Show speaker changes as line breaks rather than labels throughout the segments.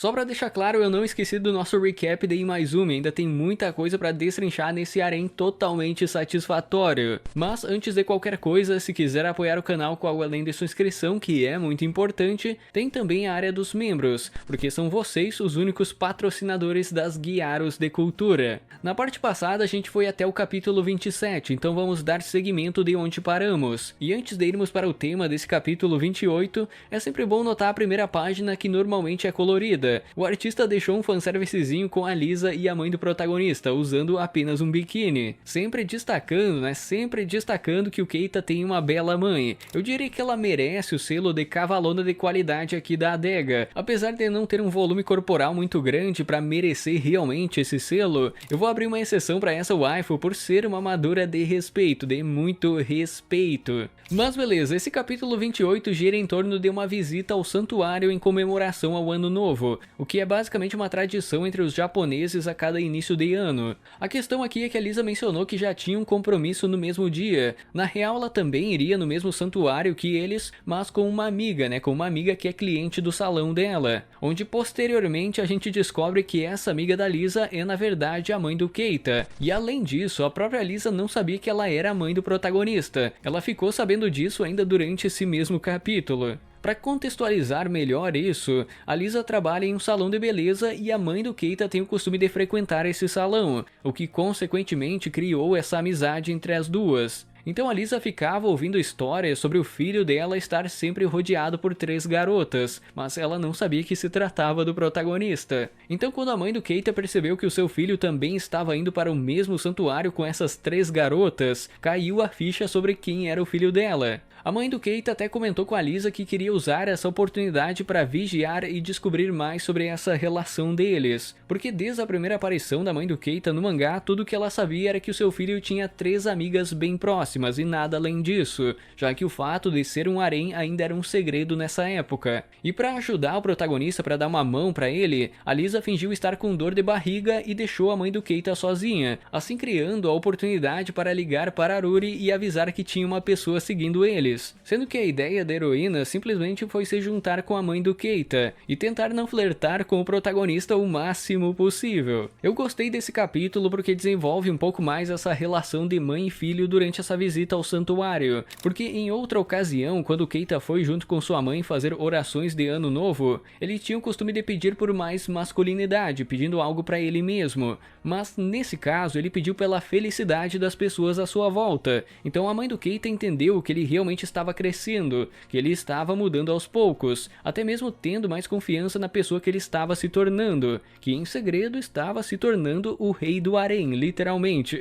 Só pra deixar claro, eu não esqueci do nosso recap de Imaizumi, ainda tem muita coisa pra destrinchar nesse harém totalmente satisfatório. Mas antes de qualquer coisa, se quiser apoiar o canal com algo além de sua inscrição, que é muito importante, tem também a área dos membros, porque são vocês os únicos patrocinadores das Guiaros de Cultura. Na parte passada a gente foi até o capítulo 27, então vamos dar seguimento de onde paramos. E antes de irmos para o tema desse capítulo 28, é sempre bom notar a primeira página que normalmente é colorida. O artista deixou um fanservicezinho com a Lisa e a mãe do protagonista, usando apenas um biquíni. Sempre destacando, Sempre destacando que o Keita tem uma bela mãe. Eu diria que ela merece o selo de cavalona de qualidade aqui da adega. Apesar de não ter um volume corporal muito grande para merecer realmente esse selo, eu vou abrir uma exceção para essa waifu por ser uma madura de respeito, de muito respeito. Mas beleza, esse capítulo 28 gira em torno de uma visita ao santuário em comemoração ao Ano Novo, o que é basicamente uma tradição entre os japoneses a cada início de ano. A questão aqui é que a Lisa mencionou que já tinha um compromisso no mesmo dia. Na real, ela também iria no mesmo santuário que eles, mas com uma amiga, com uma amiga que é cliente do salão dela, onde posteriormente a gente descobre que essa amiga da Lisa é na verdade a mãe do Keita. E além disso, a própria Lisa não sabia que ela era a mãe do protagonista. Ela ficou sabendo disso ainda durante esse mesmo capítulo. Para contextualizar melhor isso, a Lisa trabalha em um salão de beleza e a mãe do Keita tem o costume de frequentar esse salão, o que consequentemente criou essa amizade entre as duas. Então a Lisa ficava ouvindo histórias sobre o filho dela estar sempre rodeado por 3 garotas, mas ela não sabia que se tratava do protagonista. Então quando a mãe do Keita percebeu que o seu filho também estava indo para o mesmo santuário com essas 3 garotas, caiu a ficha sobre quem era o filho dela. A mãe do Keita até comentou com a Lisa que queria usar essa oportunidade para vigiar e descobrir mais sobre essa relação deles, porque desde a primeira aparição da mãe do Keita no mangá, tudo que ela sabia era que o seu filho tinha 3 amigas bem próximas e nada além disso, já que o fato de ser um harém ainda era um segredo nessa época. E para ajudar o protagonista para dar uma mão para ele, a Lisa fingiu estar com dor de barriga e deixou a mãe do Keita sozinha, assim criando a oportunidade para ligar para Aruri e avisar que tinha uma pessoa seguindo ele. Sendo que a ideia da heroína simplesmente foi se juntar com a mãe do Keita e tentar não flertar com o protagonista o máximo possível. Eu gostei desse capítulo porque desenvolve um pouco mais essa relação de mãe e filho durante essa visita ao santuário, porque em outra ocasião, quando o Keita foi junto com sua mãe fazer orações de ano novo, ele tinha o costume de pedir por mais masculinidade, pedindo algo para ele mesmo, mas nesse caso ele pediu pela felicidade das pessoas à sua volta. Então a mãe do Keita entendeu que ele realmente estava crescendo, que ele estava mudando aos poucos, até mesmo tendo mais confiança na pessoa que ele estava se tornando, que em segredo estava se tornando o rei do harém, literalmente.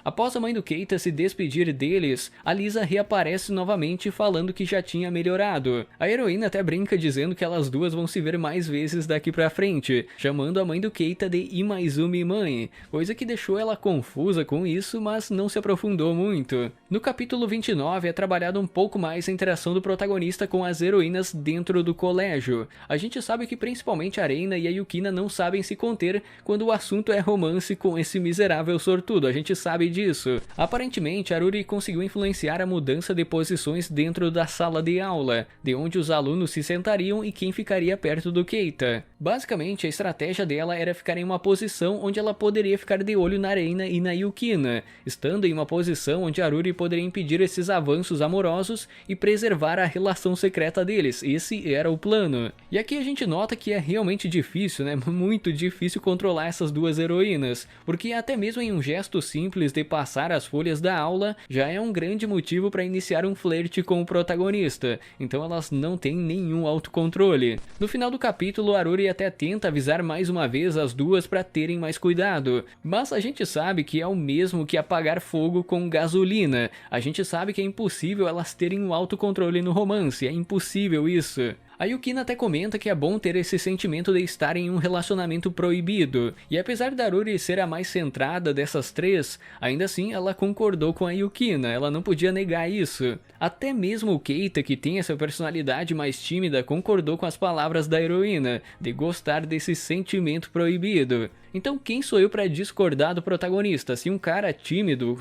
Após a mãe do Keita se despedir deles, a Lisa reaparece novamente falando que já tinha melhorado. A heroína até brinca dizendo que elas duas vão se ver mais vezes daqui pra frente, chamando a mãe do Keita de Imaizumi mãe, coisa que deixou ela confusa com isso, mas não se aprofundou muito. No capítulo 29 é trabalhado um pouco mais a interação do protagonista com as heroínas dentro do colégio. A gente sabe que principalmente a Reina e a Yukina não sabem se conter quando o assunto é romance com esse miserável sortudo, a gente sabe disso. Aparentemente, Aruri conseguiu influenciar a mudança de posições dentro da sala de aula, de onde os alunos se sentariam e quem ficaria perto do Keita. Basicamente, a estratégia dela era ficar em uma posição onde ela poderia ficar de olho na Reina e na Yukina, estando em uma posição onde Aruri poderia impedir esses avanços amorosos e preservar a relação secreta deles. Esse era o plano. E aqui a gente nota que é realmente difícil, muito difícil controlar essas duas heroínas, porque até mesmo em um gesto simples de passar as folhas da aula, já é um grande motivo para iniciar um flerte com o protagonista, então elas não têm nenhum autocontrole. No final do capítulo, Aruri até tenta avisar mais uma vez as duas para terem mais cuidado, mas a gente sabe que é o mesmo que apagar fogo com gasolina. A gente sabe que é impossível elas terem um autocontrole no romance, é impossível isso. A Yukina até comenta que é bom ter esse sentimento de estar em um relacionamento proibido, e apesar da Aruri ser a mais centrada dessas três, ainda assim ela concordou com a Yukina, ela não podia negar isso. Até mesmo o Keita, que tem essa personalidade mais tímida, concordou com as palavras da heroína, de gostar desse sentimento proibido. Então quem sou eu para discordar do protagonista? Se um cara tímido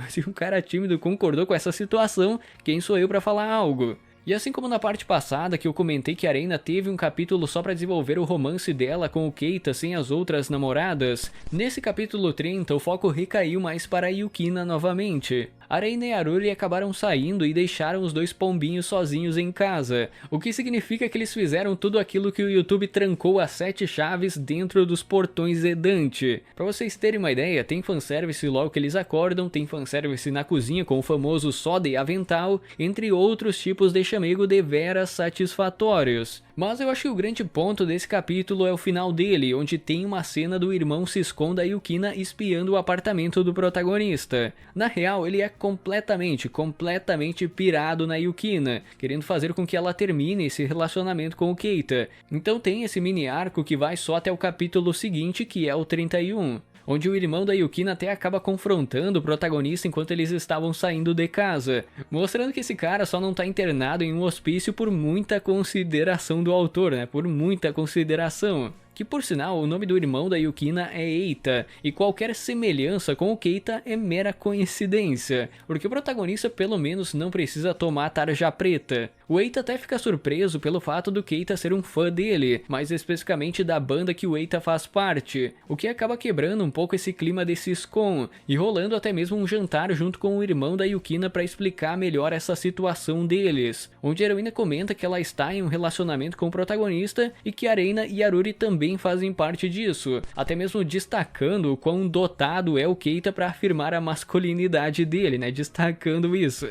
concordou com essa situação, quem sou eu para falar algo? E assim como na parte passada que eu comentei que a Reina teve um capítulo só pra desenvolver o romance dela com o Keita sem as outras namoradas, nesse capítulo 30 o foco recaiu mais para a Yukina novamente. A Reina e a Aruri acabaram saindo e deixaram os dois pombinhos sozinhos em casa, o que significa que eles fizeram tudo aquilo que o YouTube trancou a 7 chaves dentro dos portões Edante. Pra vocês terem uma ideia, tem fanservice logo que eles acordam, tem fanservice na cozinha com o famoso soda e avental, entre outros tipos de chamego deveras satisfatórios. Mas eu acho que o grande ponto desse capítulo é o final dele, onde tem uma cena do irmão se esconde da Yukina espiando o apartamento do protagonista. Na real, ele é completamente pirado na Yukina, querendo fazer com que ela termine esse relacionamento com o Keita. Então tem esse mini arco que vai só até o capítulo seguinte, que é o 31. Onde o irmão da Yukina até acaba confrontando o protagonista enquanto eles estavam saindo de casa, mostrando que esse cara só não tá internado em um hospício por muita consideração do autor, né? Por muita consideração. Que por sinal, o nome do irmão da Yukina é Eita, e qualquer semelhança com o Keita é mera coincidência, porque o protagonista pelo menos não precisa tomar tarja preta. O Eita até fica surpreso pelo fato do Keita ser um fã dele, mais especificamente da banda que o Eita faz parte, o que acaba quebrando um pouco esse clima desse SCON, e rolando até mesmo um jantar junto com o irmão da Yukina para explicar melhor essa situação deles, onde a heroína comenta que ela está em um relacionamento com o protagonista e que a Reina e a Aruri também fazem parte disso, até mesmo destacando o quão dotado é o Keita para afirmar a masculinidade dele, né, destacando isso.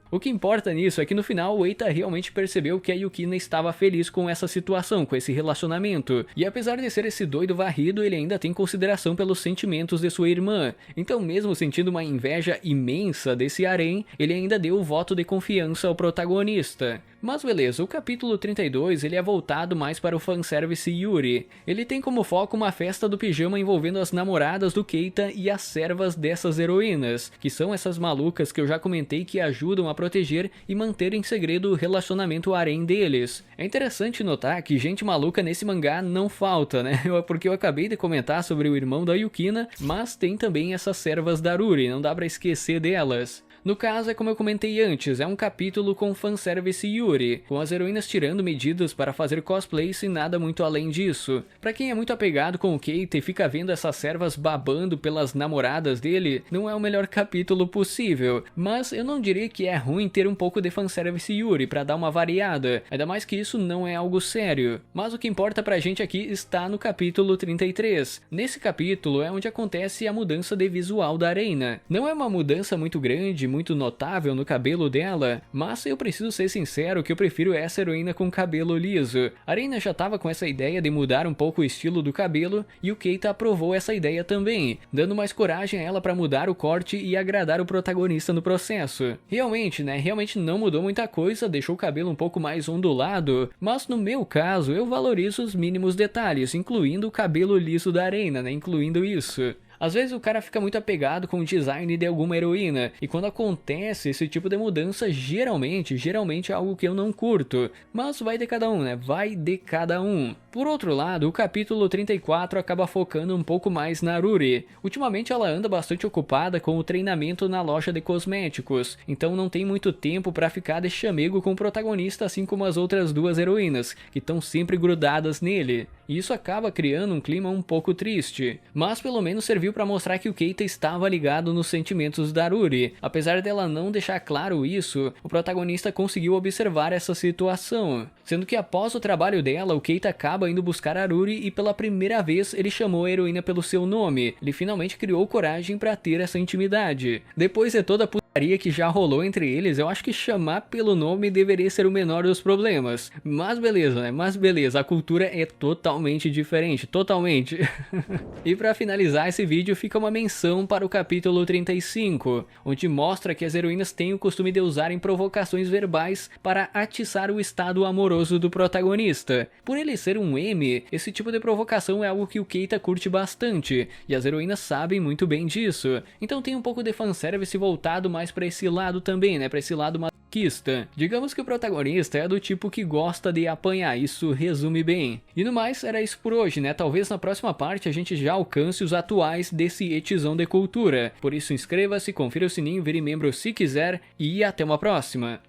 O que importa nisso é que no final o Eita realmente percebeu que a Yukina estava feliz com essa situação, com esse relacionamento, e apesar de ser esse doido varrido, ele ainda tem consideração pelos sentimentos de sua irmã, então mesmo sentindo uma inveja imensa desse harém, ele ainda deu o voto de confiança ao protagonista. Mas beleza, o capítulo 32 ele é voltado mais para o fanservice Yuri. Ele tem como foco uma festa do pijama envolvendo as namoradas do Keita e as servas dessas heroínas, que são essas malucas que eu já comentei que ajudam a proteger e manter em segredo o relacionamento harém deles. É interessante notar que gente maluca nesse mangá não falta, né? Porque eu acabei de comentar sobre o irmão da Yukina, mas tem também essas servas da Aruri, não dá pra esquecer delas. No caso, é como eu comentei antes, é um capítulo com fanservice Yuri, com as heroínas tirando medidas para fazer cosplays e nada muito além disso. Pra quem é muito apegado com o Keita e fica vendo essas servas babando pelas namoradas dele, não é o melhor capítulo possível, mas eu não diria que é ruim ter um pouco de fanservice Yuri pra dar uma variada, ainda mais que isso não é algo sério. Mas o que importa pra gente aqui está no capítulo 33. Nesse capítulo é onde acontece a mudança de visual da Reina. Não é uma mudança muito grande, muito notável no cabelo dela, mas eu preciso ser sincero que eu prefiro essa heroína com cabelo liso. A Reina já tava com essa ideia de mudar um pouco o estilo do cabelo e o Keita aprovou essa ideia também, dando mais coragem a ela para mudar o corte e agradar o protagonista no processo. Realmente, né, realmente não mudou muita coisa, deixou o cabelo um pouco mais ondulado, mas no meu caso eu valorizo os mínimos detalhes, incluindo o cabelo liso da Reina, né, incluindo isso. Às vezes o cara fica muito apegado com o design de alguma heroína, e quando acontece esse tipo de mudança, geralmente é algo que eu não curto. Mas vai de cada um, né? Vai de cada um. Por outro lado, o capítulo 34 acaba focando um pouco mais na Aruri. Ultimamente ela anda bastante ocupada com o treinamento na loja de cosméticos, então não tem muito tempo pra ficar de chamego com o protagonista, assim como as outras duas heroínas, que estão sempre grudadas nele. E isso acaba criando um clima um pouco triste, mas pelo menos serviu para mostrar que o Keita estava ligado nos sentimentos da Aruri. Apesar dela não deixar claro isso, o protagonista conseguiu observar essa situação, sendo que após o trabalho dela, o Keita acaba indo buscar a Aruri e pela primeira vez ele chamou a heroína pelo seu nome. Ele finalmente criou coragem para ter essa intimidade. Depois de toda a putaria que já rolou entre eles, eu acho que chamar pelo nome deveria ser o menor dos problemas. Mas beleza, né? Mas beleza, a cultura é totalmente diferente, totalmente. E para finalizar esse vídeo fica uma menção para o capítulo 35, onde mostra que as heroínas têm o costume de usarem provocações verbais para atiçar o estado amoroso do protagonista. Por ele ser um M, esse tipo de provocação é algo que o Keita curte bastante, e as heroínas sabem muito bem disso. Então tem um pouco de fanservice voltado mais para esse lado também, né, para esse lado masoquista. Digamos que o protagonista é do tipo que gosta de apanhar, isso resume bem. E no mais, era isso por hoje, né, talvez na próxima parte a gente já alcance os atuais desse etizão de cultura. Por isso inscreva-se, confira o sininho, vire membro se quiser e até uma próxima.